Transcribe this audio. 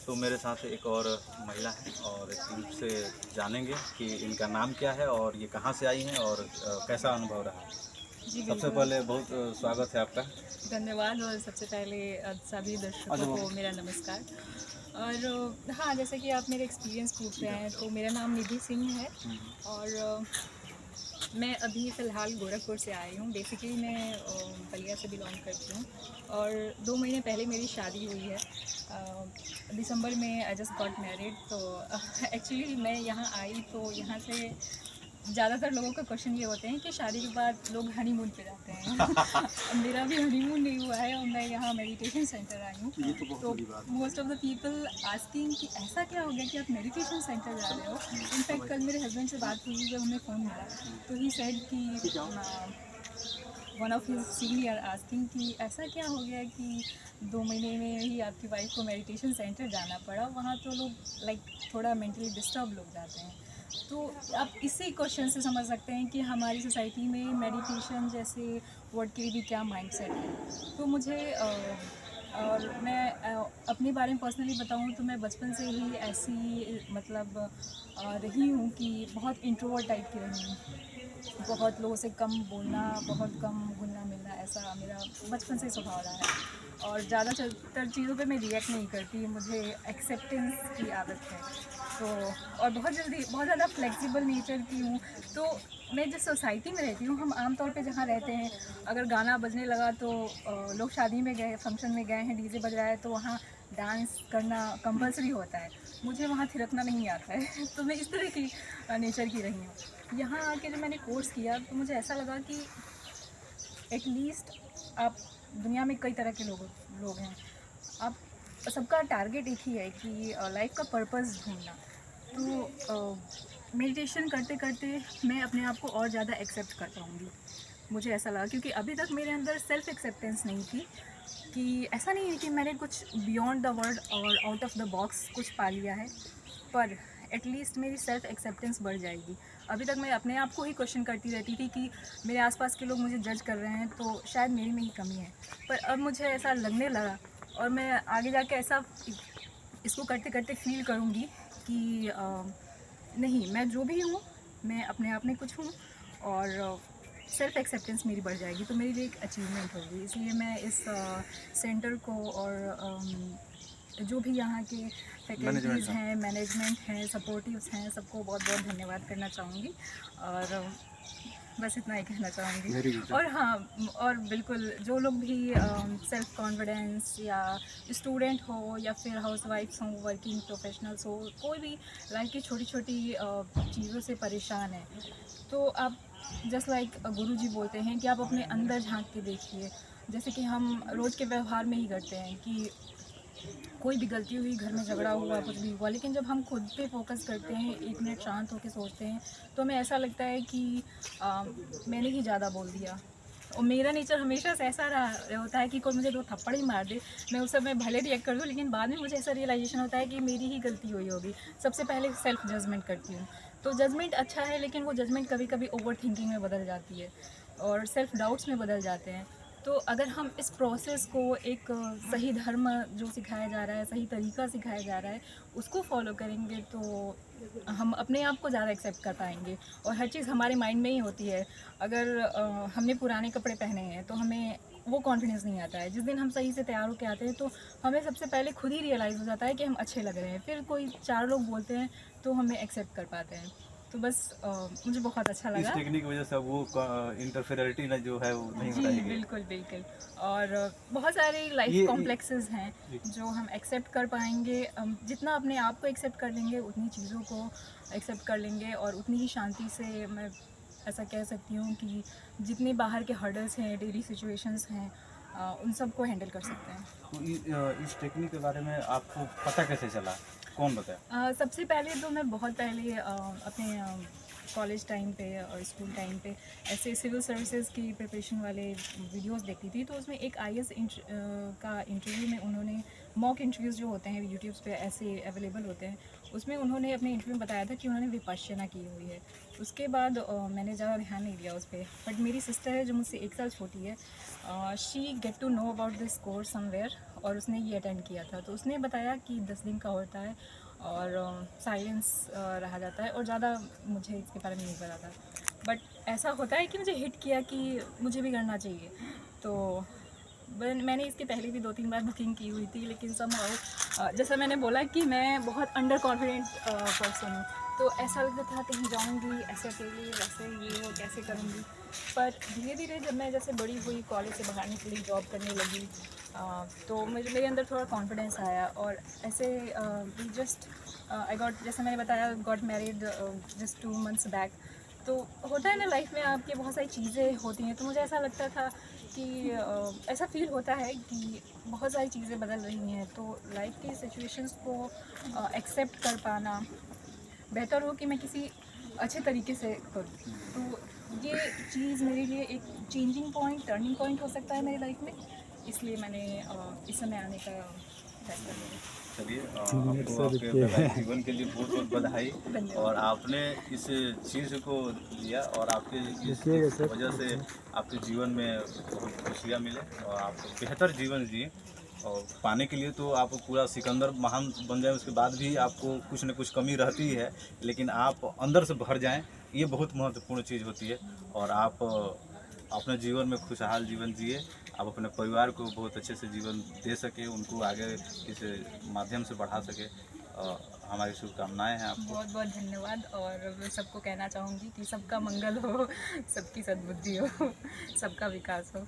तो मेरे साथ एक और महिला है और इनसे जानेंगे कि इनका नाम क्या है और ये कहाँ से आई हैं और कैसा अनुभव रहा। जी, सबसे बिल्कुल। पहले बहुत स्वागत है आपका। धन्यवाद और सबसे पहले सभी दर्शकों को मेरा नमस्कार। और हाँ, जैसे कि आप मेरे एक्सपीरियंस पूछ रहे हैं, तो मेरा नाम निधि सिंह है और मैं अभी फ़िलहाल गोरखपुर से आई हूँ। बेसिकली मैं बलिया से बिलॉन्ग करती हूँ और 2 महीने पहले मेरी शादी हुई है। दिसंबर में आई जस्ट गॉट मैरिड। तो एक्चुअली मैं यहाँ आई तो यहाँ से ज़्यादातर लोगों का क्वेश्चन ये होते हैं कि शादी के बाद लोग हनीमून पे जाते हैं। मेरा भी हनीमून नहीं हुआ है और मैं यहाँ मेडिटेशन सेंटर आई हूँ। ये तो बहुत तो बड़ी बात है। Most of the people asking कि ऐसा क्या हो गया कि आप मेडिटेशन सेंटर जा रहे हो। इनफैक्ट कल मेरे हस्बैंड से बात हुई जब हमें फ़ोन मिला, तो ही सेड कि one of his senior asking कि ऐसा क्या हो गया कि 2 महीने में ही आपकी वाइफ को मेडिटेशन सेंटर जाना पड़ा। वहाँ तो लोग लाइक थोड़ा मेंटली डिस्टर्ब लोग जाते हैं। तो आप इसी क्वेश्चन से समझ सकते हैं कि हमारी सोसाइटी में मेडिटेशन जैसे वर्ड के लिए भी क्या माइंडसेट है। तो मुझे और मैं अपने बारे में पर्सनली बताऊं तो मैं बचपन से ही ऐसी मतलब रही हूँ कि बहुत इंट्रोवर्ट टाइप की रही हूँ। बहुत लोगों से कम बोलना, बहुत कम घुलना मिलना, ऐसा मेरा बचपन से स्वभाव रहा है। और ज़्यादातर चीज़ों पे मैं रिएक्ट नहीं करती, मुझे एक्सेप्टेंस की आदत है। तो और बहुत जल्दी बहुत ज़्यादा फ्लेक्सिबल नेचर की हूँ। तो मैं जिस सोसाइटी में रहती हूँ, हम आमतौर पे जहाँ रहते हैं, अगर गाना बजने लगा तो लोग शादी में गए, फंक्शन में गए हैं, डीजे बज रहा है तो वहाँ डांस करना कंपलसरी होता है। मुझे वहाँ थिरकना नहीं आता है। तो मैं इस तरह की नेचर की रही हूँ। यहाँ आके जब मैंने कोर्स किया तो मुझे ऐसा लगा कि एटलीस्ट आप दुनिया में कई तरह के लोग हैं। आप सबका टारगेट एक ही है कि लाइफ का पर्पस ढूंढना। तो मेडिटेशन करते करते मैं अपने आप को और ज़्यादा एक्सेप्ट कर पाऊँगी, मुझे ऐसा लगा। क्योंकि अभी तक मेरे अंदर सेल्फ़ एक्सेप्टेंस नहीं थी कि ऐसा नहीं है कि मैंने कुछ बियॉन्ड द वर्ल्ड और आउट ऑफ द बॉक्स कुछ पा लिया है, पर एटलीस्ट मेरी सेल्फ़ एक्सेप्टेंस बढ़ जाएगी। अभी तक मैं अपने आप को ही क्वेश्चन करती रहती थी कि मेरे आसपास के लोग मुझे जज कर रहे हैं तो शायद मेरी में ही कमी है। पर अब मुझे ऐसा लगने लगा और मैं आगे जाके ऐसा इसको करते करते फील करूँगी कि नहीं, मैं जो भी हूँ, मैं अपने आप में कुछ हूँ और सेल्फ एक्सेप्टेंस मेरी बढ़ जाएगी, तो मेरे लिए एक अचीवमेंट होगी। इसलिए मैं इस सेंटर को और जो भी यहाँ के मैनेजमेंट फैकल्टीज़ है। हैं, मैनेजमेंट हैं, सपोर्टिव्स हैं, सबको बहुत बहुत धन्यवाद करना चाहूँगी। और बस इतना ही कहना चाहूँगी। Very good. और हाँ, और बिल्कुल जो लोग भी सेल्फ कॉन्फिडेंस या स्टूडेंट हो या फिर हाउसवाइफ्स हों, वर्किंग प्रोफेशनल्स हो, कोई भी लाइफ की छोटी छोटी चीज़ों से परेशान है, तो आप जस्ट लाइक गुरु जी बोलते हैं कि आप अपने अंदर झांक के देखिए। जैसे कि हम रोज़ के व्यवहार में ही करते हैं कि कोई भी गलती हुई, घर में झगड़ा हुआ, कुछ भी हुआ, लेकिन जब हम खुद पे फोकस करते हैं, 1 मिनट शांत होकर सोचते हैं, तो हमें ऐसा लगता है कि मैंने ही ज़्यादा बोल दिया। और मेरा नेचर हमेशा से ऐसा रहा होता है कि कोई मुझे 2 थप्पड़ ही मार दे, मैं उस समय भले रिएक्ट कर दूँ, लेकिन बाद में मुझे ऐसा रियलाइज़ेशन होता है कि मेरी ही गलती हुई होगी। सबसे पहले सेल्फ जजमेंट करती हूँ। तो जजमेंट अच्छा है, लेकिन वो जजमेंट कभी-कभी ओवर थिंकिंग में बदल जाती है और सेल्फ डाउट्स में बदल जाते हैं। तो अगर हम इस प्रोसेस को एक सही धर्म जो सिखाया जा रहा है, सही तरीका सिखाया जा रहा है, उसको फॉलो करेंगे तो हम अपने आप को ज़्यादा एक्सेप्ट कर पाएंगे। और हर चीज़ हमारे माइंड में ही होती है। अगर हमने पुराने कपड़े पहने हैं तो हमें वो कॉन्फिडेंस नहीं आता है। जिस दिन हम सही से तैयार होकर आते हैं तो हमें सबसे पहले खुद ही रियलाइज़ हो जाता है कि हम अच्छे लग रहे हैं। फिर कोई 4 लोग बोलते हैं तो हमें एक्सेप्ट कर पाते हैं। तो बस मुझे बहुत अच्छा इस लगा। टेक्निक की वजह से अब वो इंटरफेरेलिटी ना जो है वो नहीं हो जी, रही है। बिल्कुल, बिल्कुल। और बहुत सारे लाइफ़ ये कॉम्प्लेक्सेस हैं जी। जो हम एक्सेप्ट कर पाएँगे। जितना अपने आप को एक्सेप्ट कर लेंगे, उतनी चीज़ों को एक्सेप्ट कर लेंगे और उतनी ही शांति से मैं ऐसा कह सकती हूँ कि जितने बाहर के हर्डल्स हैं, डेली सिचुएशंस हैं, उन सबको हैंडल कर सकते हैं। तो इस टेक्निक के बारे में आपको पता कैसे चला, कौन बताया? सबसे पहले तो मैं बहुत पहले अपने कॉलेज टाइम पे और स्कूल टाइम पे ऐसे सिविल सर्विसेज की प्रिपरेशन वाले वीडियोस देखती थी। तो उसमें एक आईएएस का इंटरव्यू में उन्होंने मॉक इंटरव्यूज़ जो होते हैं यूट्यूब्स पे ऐसे अवेलेबल होते हैं, उसमें उन्होंने अपने इंटरव्यू में बताया था कि उन्होंने विपश्यना की हुई है। उसके बाद मैंने ज़्यादा ध्यान नहीं दिया उस पर। बट मेरी सिस्टर है जो मुझसे 1 साल छोटी है, she get to know about this course somewhere और उसने ये अटेंड किया था। तो उसने बताया कि 10 दिन का होता है और साइलेंस रहा जाता है, और ज़्यादा मुझे इसके बारे में नहीं पता था। बट ऐसा होता है कि मुझे हिट किया कि मुझे भी करना चाहिए। तो मैंने इसके पहले भी 2-3 बार बुकिंग की हुई थी, लेकिन समहाउ जैसा मैंने बोला कि मैं बहुत अंडर कॉन्फिडेंट पर्सन हूँ, तो ऐसा लगता था कहीं जाऊँगी ऐसे अकेली, वैसे ये वो कैसे करूँगी। पर धीरे धीरे जब मैं जैसे बड़ी हुई, कॉलेज से बाहर निकली, जॉब करने लगी, तो मेरे अंदर थोड़ा कॉन्फिडेंस आया। और ऐसे जस्ट आई गॉट, जैसे मैंने बताया, got married just 2 months back. तो होता है ना, लाइफ में आपकी बहुत सारी चीज़ें होती हैं, तो मुझे ऐसा लगता था कि ऐसा फील होता है कि बहुत सारी चीज़ें बदल रही हैं, तो लाइफ की सिचुएशंस को एक्सेप्ट कर पाना बेहतर हो कि मैं किसी अच्छे तरीके से करूँ। तो ये चीज़ मेरे लिए एक चेंजिंग पॉइंट, टर्निंग पॉइंट हो सकता है मेरी लाइफ में, इसलिए मैंने इस समय आने का फैसला लिया। चलिए, आपको आपके वैवाहिक जीवन के लिए बहुत बहुत बधाई। धन्यवाद। और आपने इस चीज़ को लिया और आपके इस वजह से आपके जीवन में बहुत खुशियाँ मिले और आप बेहतर जीवन जिए। और पाने के लिए तो आप पूरा सिकंदर महान बन जाए, उसके बाद भी आपको कुछ न कुछ कमी रहती है, लेकिन आप अंदर से भर जाएं, ये बहुत महत्वपूर्ण चीज़ होती है। और आप अपने जीवन में खुशहाल जीवन जिए, आप अपने परिवार को बहुत अच्छे से जीवन दे सके, उनको आगे इस माध्यम से बढ़ा सके। हमारी शुभकामनाएं हैं आपको। बहुत बहुत धन्यवाद। और मैं सबको कहना चाहूँगी कि सबका मंगल हो, सबकी सद्बुद्धि हो, सबका विकास हो।